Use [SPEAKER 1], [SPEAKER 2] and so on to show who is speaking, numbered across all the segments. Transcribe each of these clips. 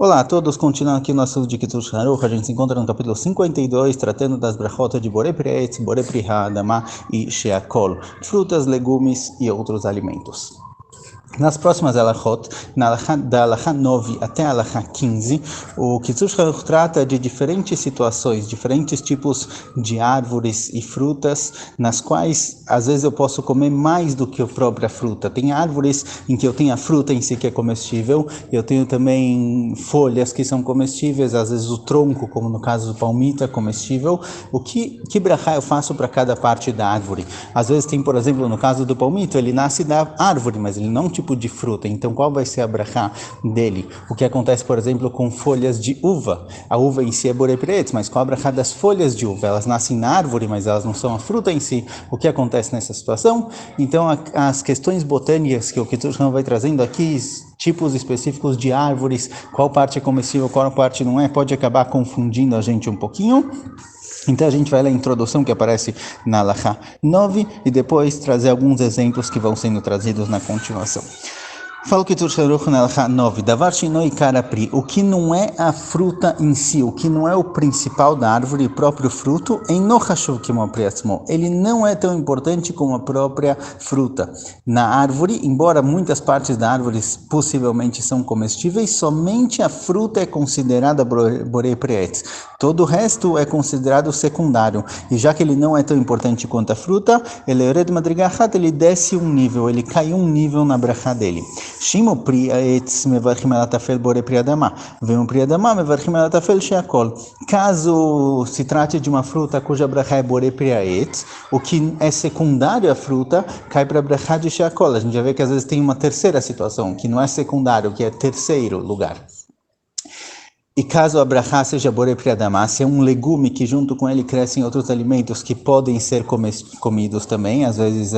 [SPEAKER 1] Olá a todos, continuando aqui no assunto de Kitzur Haruch, a gente se encontra no capítulo 52, tratando das brachot de Borei Pri Eitz, Borei Pri Ha'adama e Sheakol, frutas, legumes e outros alimentos. Nas próximas alachot, da alachá 9 até a alachá 15, o Kitzur Haruch trata de diferentes situações, diferentes tipos de árvores e frutas, nas quais às vezes eu posso comer mais do que a própria fruta. Tem árvores em que eu tenho a fruta em si que é comestível, eu tenho também folhas que são comestíveis, às vezes o tronco, como no caso do palmito, é comestível. Que brachá eu faço para cada parte da árvore? Às vezes tem, por exemplo, no caso do palmito, ele nasce da árvore, mas ele não é um tipo de fruta, então qual vai ser a brachá dele? O que acontece, por exemplo, com folhas de uva? A uva em si é Borei Pri Eitz, mas qual a brachá das folhas de uva? Elas nascem na árvore, mas elas não são a fruta em si. O que acontece nessa situação? Então, as questões botânicas que o Kitzur Haruch vai trazendo aqui, tipos específicos de árvores, qual parte é comestível, qual parte não é, pode acabar confundindo a gente um pouquinho. Então a gente vai ler a introdução que aparece na alachá 9 e depois trazer alguns exemplos que vão sendo trazidos na continuação. Fala o Kitzur Haruch na alachá 9, Davar shinoi kara pri, o que não é a fruta em si, o que não é o principal da árvore, o próprio fruto, em no hashuv kimo pri atzmo, ele não é tão importante como a própria fruta. Na árvore, embora muitas partes da árvore possivelmente são comestíveis, somente a fruta é considerada Borei Pri Eitz. Todo o resto é considerado secundário. E já que ele não é tão importante quanto a fruta, ele desce um nível, ele cai um nível na brachá dele. Shimo Pri Eitz mevarchim ela tafel Borei Pri Adama, vem Pri Adama mevarchim ela tafel sheakol. Caso se trate de uma fruta cuja brachá é Borei Pri Eitz, o que é secundário à fruta cai para a brachá de sheakol. A gente já vê que às vezes tem uma terceira situação, que não é secundário, que é terceiro lugar. E caso a brachá seja Borei Pri Adama, se é um legume que junto com ele crescem outros alimentos que podem ser comidos também, às vezes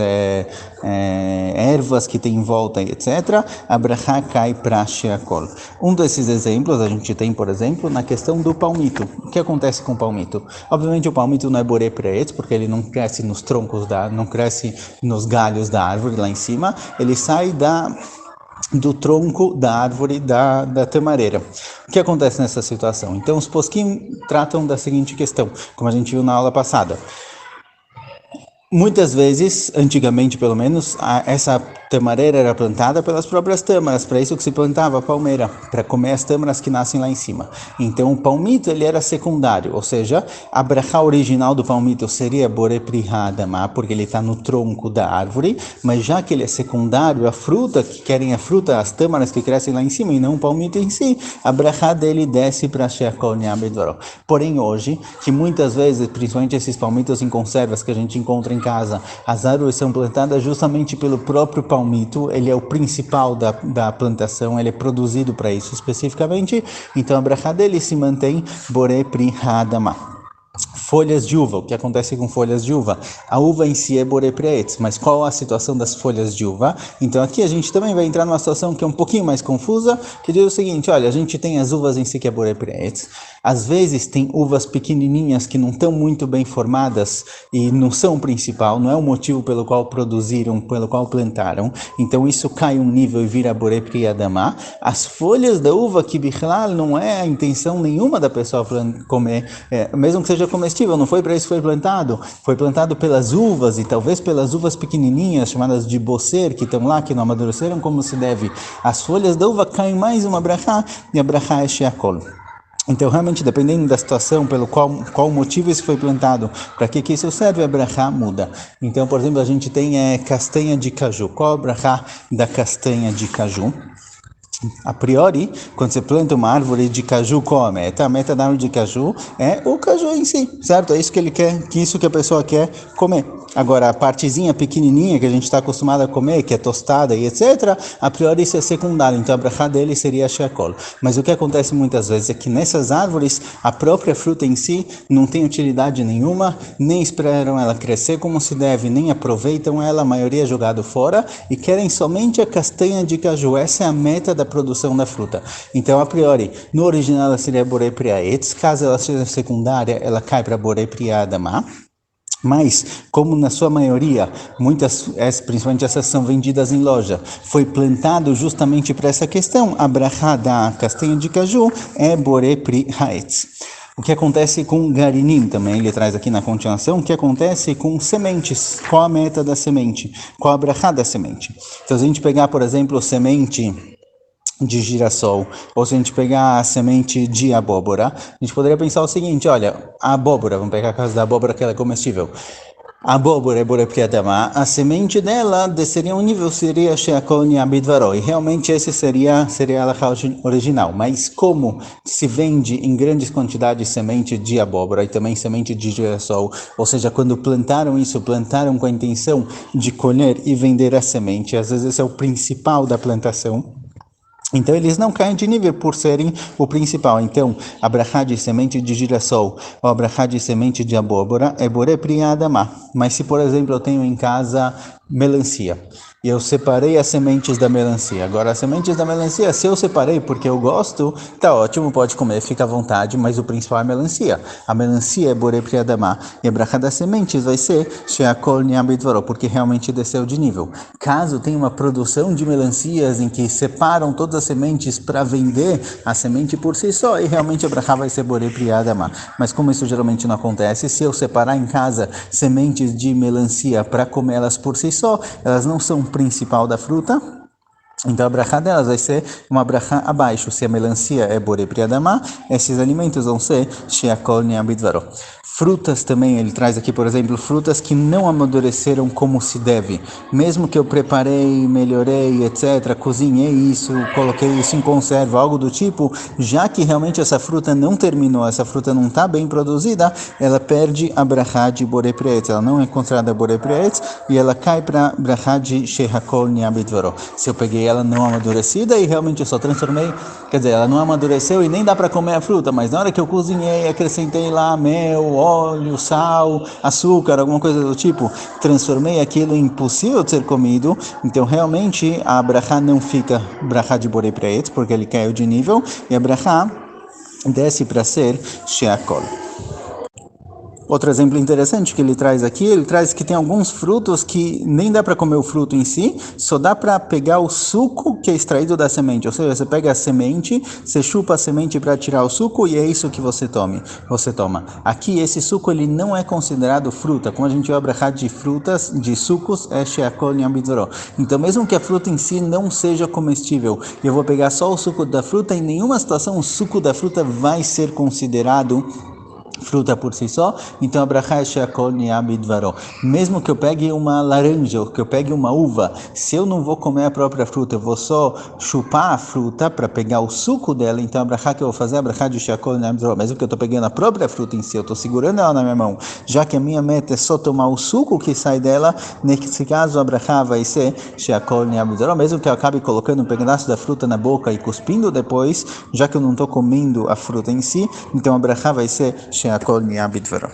[SPEAKER 1] ervas que tem em volta, etc., a brachá cai para sheakol. Um desses exemplos a gente tem, por exemplo, na questão do palmito. O que acontece com o palmito? Obviamente o palmito não é Borei Pri Eitz, porque ele não cresce nos troncos, não cresce nos galhos da árvore lá em cima, ele sai do tronco da árvore da tamareira. O que acontece nessa situação? Então, os posquim tratam da seguinte questão, como a gente viu na aula passada. Muitas vezes, antigamente pelo menos, essa tamareira era plantada pelas próprias tâmaras, para isso que se plantava a palmeira, para comer as tâmaras que nascem lá em cima. Então o palmito ele era secundário, ou seja, a brachá original do palmito seria Borei Pri Ha'adama, porque ele está no tronco da árvore, mas já que ele é secundário, a fruta, que querem a fruta, as tâmaras que crescem lá em cima e não o palmito em si, a brachá dele desce para sheakol ne'amidoro. Porém hoje, que muitas vezes, principalmente esses palmitos em conservas que a gente encontra em casa, as árvores são plantadas justamente pelo próprio palmito, ele é o principal da plantação, ele é produzido para isso especificamente, então a brachá dele se mantém Borei Pri Ha'adama. Folhas de uva, o que acontece com folhas de uva? A uva em si é Borei Pri Eitz, mas qual a situação das folhas de uva? Então aqui a gente também vai entrar numa situação que é um pouquinho mais confusa, que diz o seguinte, olha, a gente tem as uvas em si que é Borei Pri Eitz, às vezes tem uvas pequenininhas que não estão muito bem formadas e não são o principal, não é o motivo pelo qual produziram, pelo qual plantaram, então isso cai um nível e vira Borei Pri Adama. As folhas da uva que bichlal não é a intenção nenhuma da pessoa comer, mesmo que seja comestível, não foi para isso que foi plantado pelas uvas e talvez pelas uvas pequenininhas chamadas de bocer que estão lá, que não amadureceram como se deve. As folhas da uva caem mais uma brachá e a brachá é sheakol. Então, realmente, dependendo da situação, pelo qual motivo isso foi plantado, para que isso serve, a brachá muda. Então, por exemplo, a gente tem castanha de caju. Qual a brachá da castanha de caju? A priori, quando você planta uma árvore de caju, qual a meta? A meta da árvore de caju é o caju em si, certo? É isso que ele quer, isso que a pessoa quer comer. Agora, a partezinha pequenininha que a gente está acostumado a comer, que é tostada e etc., a priori isso é secundário, então a brachá dele seria a sheakol. Mas o que acontece muitas vezes é que nessas árvores, a própria fruta em si não tem utilidade nenhuma, nem esperam ela crescer como se deve, nem aproveitam ela, a maioria é jogado fora, e querem somente a castanha de caju. Essa é a meta da produção da fruta. Então, a priori, no original ela seria Borei Pri Eitz, caso ela seja secundária, ela cai para Borei Pri Adama. Mas, como na sua maioria, principalmente essas são vendidas em loja, foi plantado justamente para essa questão, a brachá da castanha de caju é Borei Pri Haetz. O que acontece com garinim também, ele traz aqui na continuação, o que acontece com sementes, qual a meta da semente, qual a brachá da semente. Então, se a gente pegar, por exemplo, semente de girassol, ou se a gente pegar a semente de abóbora, a gente poderia pensar o seguinte, olha, a abóbora, vamos pegar a casa da abóbora que ela é comestível, a abóbora é borepriadama, a semente dela desceria um nível, seria sheakol niabidvaro, e realmente esse seria a halakha original, mas como se vende em grandes quantidades semente de abóbora e também semente de girassol, ou seja, quando plantaram isso, plantaram com a intenção de colher e vender a semente, às vezes esse é o principal da plantação, então eles não caem de nível por serem o principal. Então, a brachá de semente de girassol ou a brachá de semente de abóbora é boré priadamá. Mas se, por exemplo, eu tenho em casa melancia e eu separei as sementes da melancia. Agora, as sementes da melancia, se eu separei porque eu gosto, tá ótimo, pode comer, fica à vontade, mas o principal é a melancia. A melancia é boré priadamá e a brachá das sementes vai ser sheakol niabidvaro, porque realmente desceu de nível. Caso tenha uma produção de melancias em que separam todas as sementes para vender a semente por si só, e realmente a brachá vai ser borei priadamá. Mas como isso geralmente não acontece, se eu separar em casa sementes de melancia para comer elas por si só, elas não são o principal da fruta, então a brachá delas vai ser uma brachá abaixo. Se a melancia é borei priadamá, esses alimentos vão ser sheakol niabidvaro. Frutas também, ele traz aqui, por exemplo, frutas que não amadureceram como se deve. Mesmo que eu preparei, melhorei, etc., cozinhei isso, coloquei isso em conserva, algo do tipo, já que realmente essa fruta não terminou, essa fruta não está bem produzida, ela perde a brachá de borei prietz, ela não é considerada borei prietz e ela cai para brachá de sheakol niabidvaro. Se eu peguei ela não amadurecida e realmente eu só transformei, quer dizer, ela não amadureceu e nem dá para comer a fruta, mas na hora que eu cozinhei, acrescentei lá mel, óleo, sal, açúcar, alguma coisa do tipo, transformei aquilo em impossível de ser comido, então realmente a brachá não fica brachá de borei prietz, porque ele caiu de nível, e a brachá desce para ser sheakol. Outro exemplo interessante que ele traz aqui, ele traz que tem alguns frutos que nem dá para comer o fruto em si, só dá para pegar o suco que é extraído da semente. Ou seja, você pega a semente, você chupa a semente para tirar o suco e é isso que você toma. Aqui esse suco ele não é considerado fruta, como a gente vai abrahar de frutas, de sucos, é sheakol niabidvaro. Então mesmo que a fruta em si não seja comestível, eu vou pegar só o suco da fruta, em nenhuma situação o suco da fruta vai ser considerado fruta por si só, então a brachá é sheakol niabidvaro. Mesmo que eu pegue uma laranja, ou que eu pegue uma uva, se eu não vou comer a própria fruta, eu vou só chupar a fruta para pegar o suco dela, então a brachá que eu vou fazer é a brachá de sheakol niabidvaro. Mesmo que eu estou pegando a própria fruta em si, eu estou segurando ela na minha mão, já que a minha meta é só tomar o suco que sai dela, nesse caso a brachá vai ser sheakol niabidvaro. Mesmo que eu acabe colocando um pedaço da fruta na boca e cuspindo depois, já que eu não estou comendo a fruta em si, então a brachá vai ser sheakol niabidvaro.